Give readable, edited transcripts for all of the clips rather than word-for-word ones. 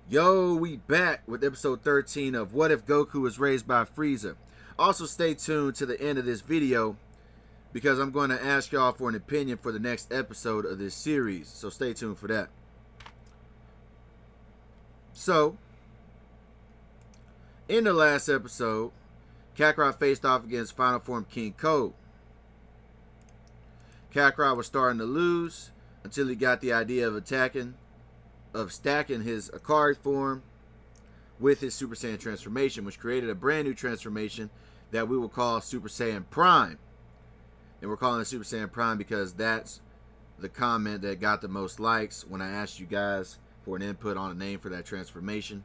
Yo, we back with episode 13 of What If Goku Was Raised by Frieza. Also, stay tuned to the end of this video because I'm going to ask y'all for an opinion for the next episode of this series. So stay tuned for that. So, in the last episode, Kakarot faced off against Final Form King Code. Kakarot was starting to lose until he got the idea of stacking his Akari form with his Super Saiyan transformation, which created a brand new transformation that we will call Super Saiyan Prime. And we're calling it Super Saiyan Prime because that's the comment that got the most likes when I asked you guys for an input on a name for that transformation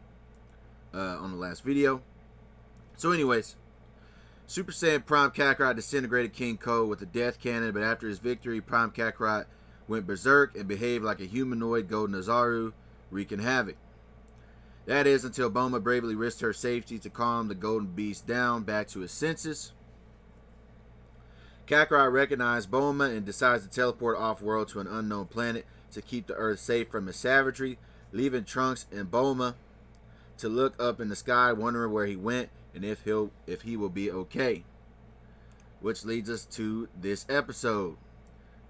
on the last video. So anyways, Super Saiyan Prime Kakarot disintegrated King Code with a death cannon, but after his victory, Prime Kakarot went berserk and behaved like a humanoid Golden Azaru, wreaking havoc. That is until Bulma bravely risked her safety to calm the Golden Beast down back to his senses. Kakarot recognized Bulma and decides to teleport off-world to an unknown planet to keep the Earth safe from his savagery, leaving Trunks and Bulma to look up in the sky, wondering where he went and if he will be okay. Which leads us to this episode,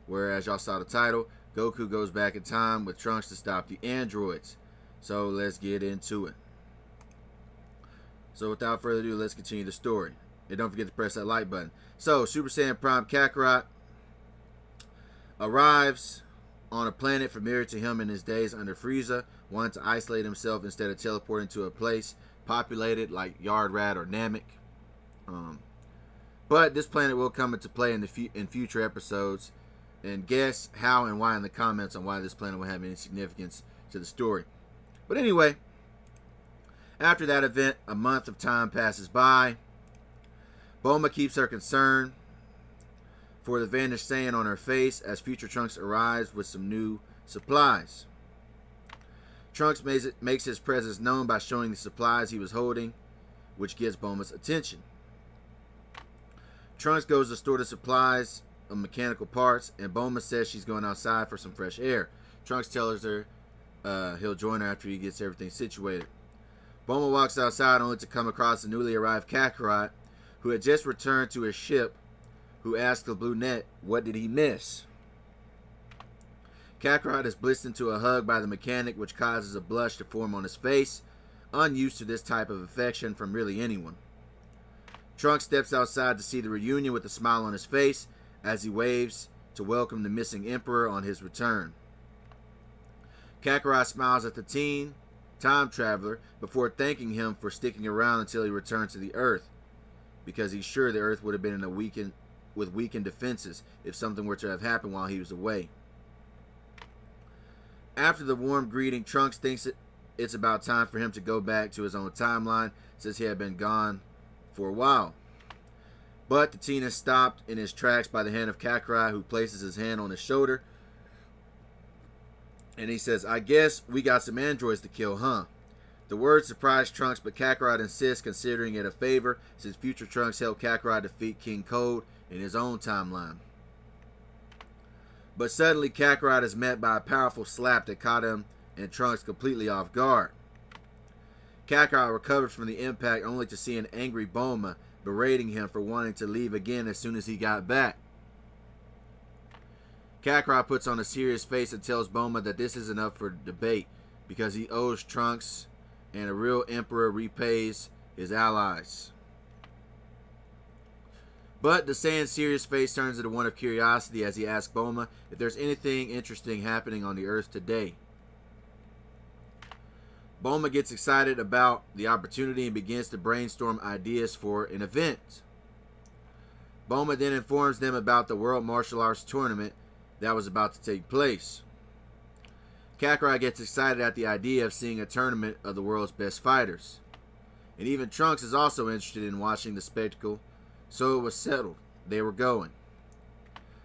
where, as y'all saw the title, Goku goes back in time with Trunks to stop the androids. So let's get into it. So without further ado, let's continue the story. And don't forget to press that like button. So Super Saiyan Prime Kakarot arrives on a planet familiar to him in his days under Frieza, wanting to isolate himself instead of teleporting to a place populated like Yard Rat or Namek. But this planet will come into play in future episodes. And guess how and why in the comments on why this planet will have any significance to the story. But anyway, after that event, a month of time passes by. Bulma keeps her concern for the vanished Saiyan on her face as future Trunks arrives with some new supplies. Trunks makes his presence known by showing the supplies he was holding, which gets Bulma's attention. Trunks goes to store the supplies of mechanical parts, and Bulma says she's going outside for some fresh air. Trunks tells her he'll join her after he gets everything situated. Bulma walks outside only to come across the newly arrived Kakarot, who had just returned to his ship, who asked the brunette what did he miss. Kakarot is blitzed into a hug by the mechanic, which causes a blush to form on his face, unused to this type of affection from really anyone. Trunks steps outside to see the reunion with a smile on his face as he waves to welcome the missing Emperor on his return. Kakarot smiles at the teen time traveler before thanking him for sticking around until he returned to the Earth, because he's sure the Earth would have been with weakened defenses if something were to have happened while he was away. After the warm greeting, Trunks thinks it's about time for him to go back to his own timeline since he had been gone for a while. But the teen is stopped in his tracks by the hand of Kakarot, who places his hand on his shoulder. And he says, "I guess we got some androids to kill, huh?" The words surprise Trunks, but Kakarot insists, considering it a favor since future Trunks helped Kakarot defeat King Code in his own timeline. But suddenly Kakarot is met by a powerful slap that caught him and Trunks completely off guard. Kakarot recovers from the impact only to see an angry Bulma berating him for wanting to leave again as soon as he got back. Kakarot puts on a serious face and tells Bulma that this isn't up for debate because he owes Trunks, and a real emperor repays his allies. But the Saiyan's serious face turns into one of curiosity as he asks Bulma if there's anything interesting happening on the Earth today. Bulma gets excited about the opportunity and begins to brainstorm ideas for an event. Bulma then informs them about the World Martial Arts Tournament that was about to take place. Kakarot gets excited at the idea of seeing a tournament of the world's best fighters. And even Trunks is also interested in watching the spectacle, so it was settled. They were going.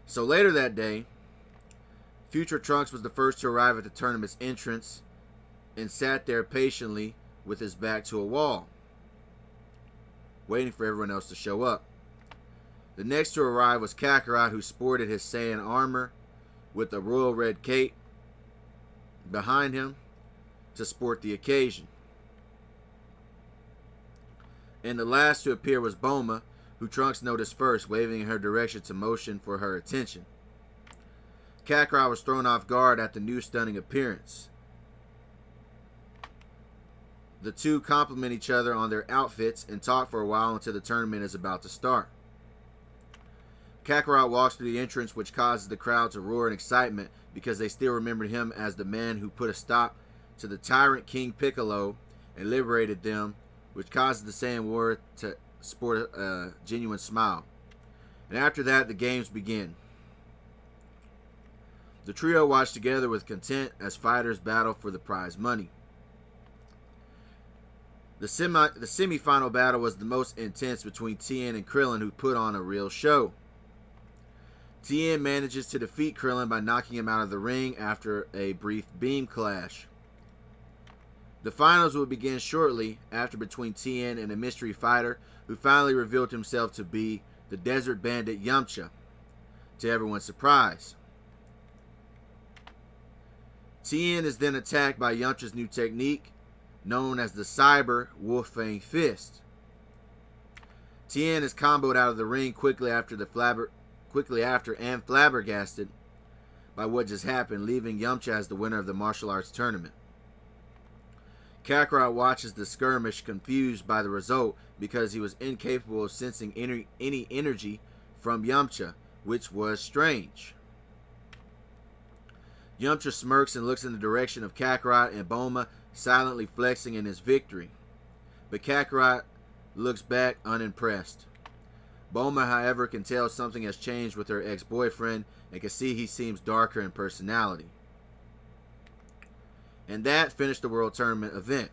So later that day, future Trunks was the first to arrive at the tournament's entrance and sat there patiently with his back to a wall, waiting for everyone else to show up. The next to arrive was Kakarot, who sported his Saiyan armor with a royal red cape. Behind him, to sport the occasion. And the last to appear was Bulma, who Trunks noticed first, waving in her direction to motion for her attention. Kakarot was thrown off guard at the new stunning appearance. The two compliment each other on their outfits and talk for a while until the tournament is about to start. Kakarot walks through the entrance, which causes the crowd to roar in excitement because they still remembered him as the man who put a stop to the tyrant King Piccolo and liberated them, which causes the Saiyan warrior to sport a genuine smile. And after that, the games begin. The trio watch together with content as fighters battle for the prize money. The semi-final battle was the most intense between Tien and Krillin, who put on a real show. Tien manages to defeat Krillin by knocking him out of the ring after a brief beam clash. The finals will begin shortly after between Tien and a mystery fighter who finally revealed himself to be the desert bandit Yamcha, to everyone's surprise. Tien is then attacked by Yamcha's new technique, known as the Cyber Wolf-Fang Fist. Tien is comboed out of the ring quickly after and flabbergasted by what just happened, leaving Yamcha as the winner of the martial arts tournament. Kakarot watches the skirmish, confused by the result because he was incapable of sensing any energy from Yamcha, which was strange. Yamcha smirks and looks in the direction of Kakarot and Bulma, silently flexing in his victory. But Kakarot looks back unimpressed. Bulma, however, can tell something has changed with her ex-boyfriend and can see he seems darker in personality. And that finished the World Tournament event.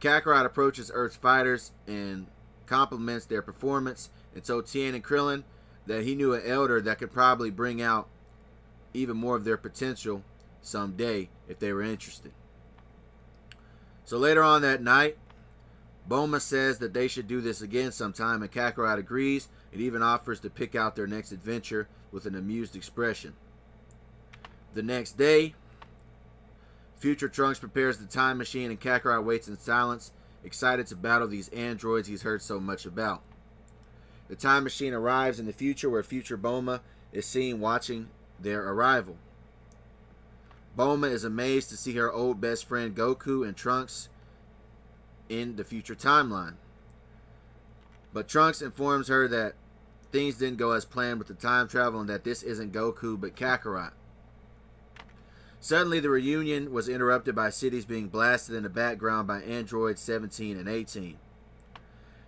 Kakarot approaches Earth's fighters and compliments their performance and told Tien and Krillin that he knew an elder that could probably bring out even more of their potential someday if they were interested. So later on that night, Bulma says that they should do this again sometime, and Kakarot agrees and even offers to pick out their next adventure with an amused expression. The next day, future Trunks prepares the time machine and Kakarot waits in silence, excited to battle these androids he's heard so much about. The time machine arrives in the future, where future Bulma is seen watching their arrival. Bulma is amazed to see her old best friend Goku and Trunks in the future timeline. But Trunks informs her that things didn't go as planned with the time travel and that this isn't Goku but Kakarot. Suddenly, the reunion was interrupted by cities being blasted in the background by androids 17 and 18.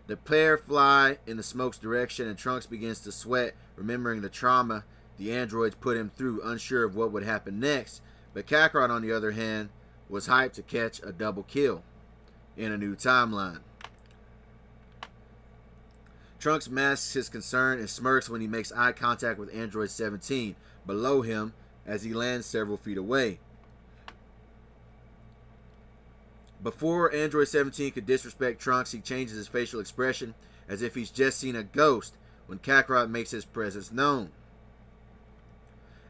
The pair fly in the smoke's direction and Trunks begins to sweat, remembering the trauma the androids put him through, unsure of what would happen next. But Kakarot, on the other hand, was hyped to catch a double kill in a new timeline. Trunks masks his concern and smirks when he makes eye contact with Android 17 below him as he lands several feet away. Before Android 17 could disrespect Trunks, he changes his facial expression as if he's just seen a ghost when Kakarot makes his presence known.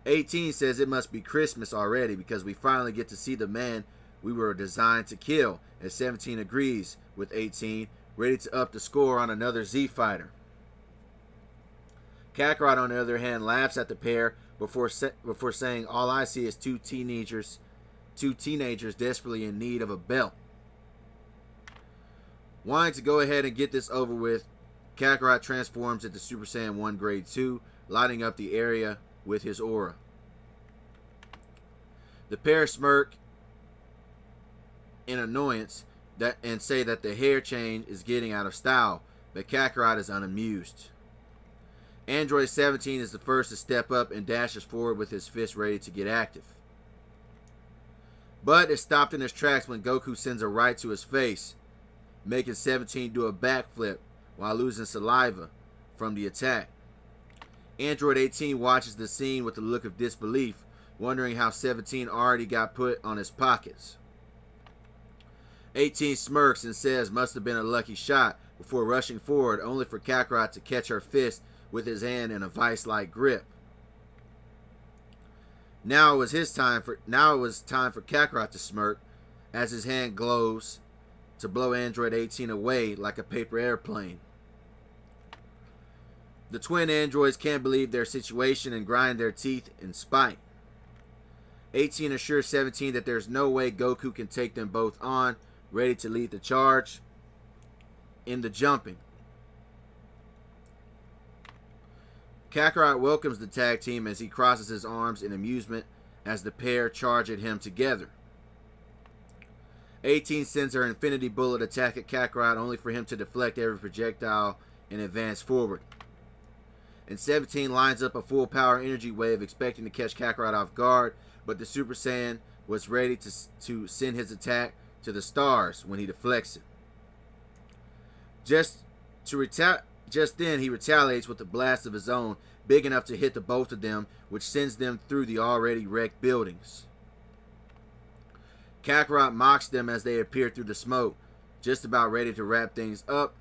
18 says it must be Christmas already because we finally get to see the man we were designed to kill, and 17 agrees with 18, ready to up the score on another Z fighter. Kakarot, on the other hand, laughs at the pair before saying, "All I see is two teenagers desperately in need of a belt." Wanting to go ahead and get this over with, Kakarot transforms into Super Saiyan 1 Grade 2, lighting up the area with his aura. The pair smirk in annoyance and say that the hair change is getting out of style, but Kakarot is unamused. Android 17 is the first to step up and dashes forward with his fist ready to get active. But is stopped in his tracks when Goku sends a right to his face, making 17 do a backflip while losing saliva from the attack. Android 18 watches the scene with a look of disbelief, wondering how 17 already got put on his pockets. 18 smirks and says must have been a lucky shot before rushing forward, only for Kakarot to catch her fist with his hand in a vice-like grip. Now it was time for Kakarot to smirk as his hand glows to blow Android 18 away like a paper airplane. The twin androids can't believe their situation and grind their teeth in spite. 18 assures 17 that there's no way Goku can take them both on, ready to lead the charge in the jumping. Kakarot welcomes the tag team as he crosses his arms in amusement as the pair charge at him together. 18 sends her infinity bullet attack at Kakarot only for him to deflect every projectile and advance forward. And 17 lines up a full power energy wave expecting to catch Kakarot off guard, but the Super Saiyan was ready to send his attack to the stars when he deflects it. Just then he retaliates with a blast of his own, big enough to hit the both of them, which sends them through the already wrecked buildings. Kakarot mocks them as they appear through the smoke, just about ready to wrap things up,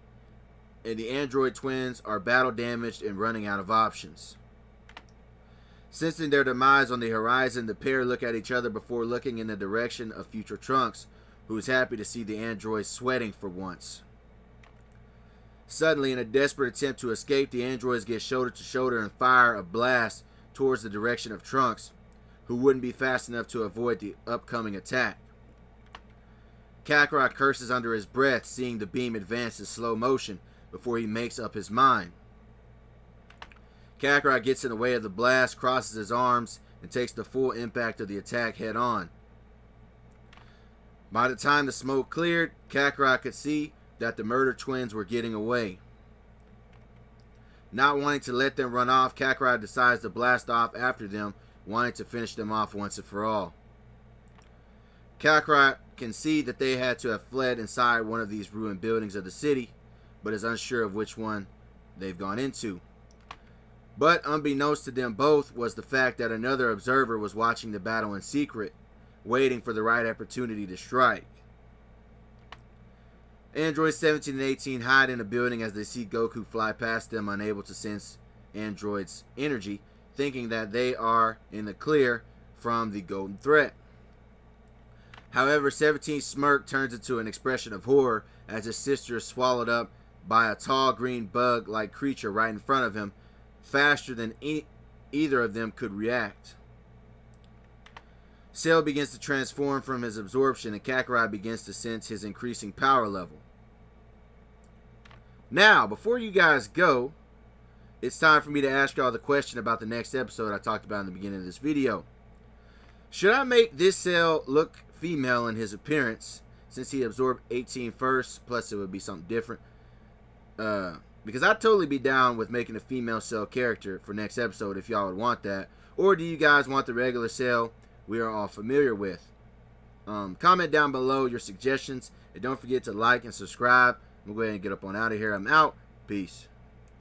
and the android twins are battle damaged and running out of options. Sensing their demise on the horizon, the pair look at each other before looking in the direction of future Trunks, who is happy to see the androids sweating for once. Suddenly, in a desperate attempt to escape, the androids get shoulder to shoulder and fire a blast towards the direction of Trunks, who wouldn't be fast enough to avoid the upcoming attack. Kakarot curses under his breath, seeing the beam advance in slow motion before he makes up his mind. Kakarot gets in the way of the blast, crosses his arms, and takes the full impact of the attack head on. By the time the smoke cleared, Kakarot could see that the murder twins were getting away. Not wanting to let them run off, Kakarot decides to blast off after them, wanting to finish them off once and for all. Kakarot can see that they had to have fled inside one of these ruined buildings of the city, but is unsure of which one they've gone into. But unbeknownst to them both was the fact that another observer was watching the battle in secret, waiting for the right opportunity to strike. Androids 17 and 18 hide in a building as they see Goku fly past them, unable to sense Android's energy, thinking that they are in the clear from the golden threat. However, 17's smirk turns into an expression of horror as his sister is swallowed up by a tall green bug-like creature right in front of him, faster than either of them could react. Cell begins to transform from his absorption, and Kakarot begins to sense his increasing power level. Now, before you guys go, it's time for me to ask y'all the question about the next episode I talked about in the beginning of this video. Should I make this Cell look female in his appearance, since he absorbed 18 first, plus it would be something different? Because I'd totally be down with making a female Cell character for next episode if y'all would want that. Or do you guys want the regular Cell we are all familiar with? Comment down below your suggestions, and don't forget to like and subscribe. I'm going to go ahead and get up on out of here. I'm out. Peace.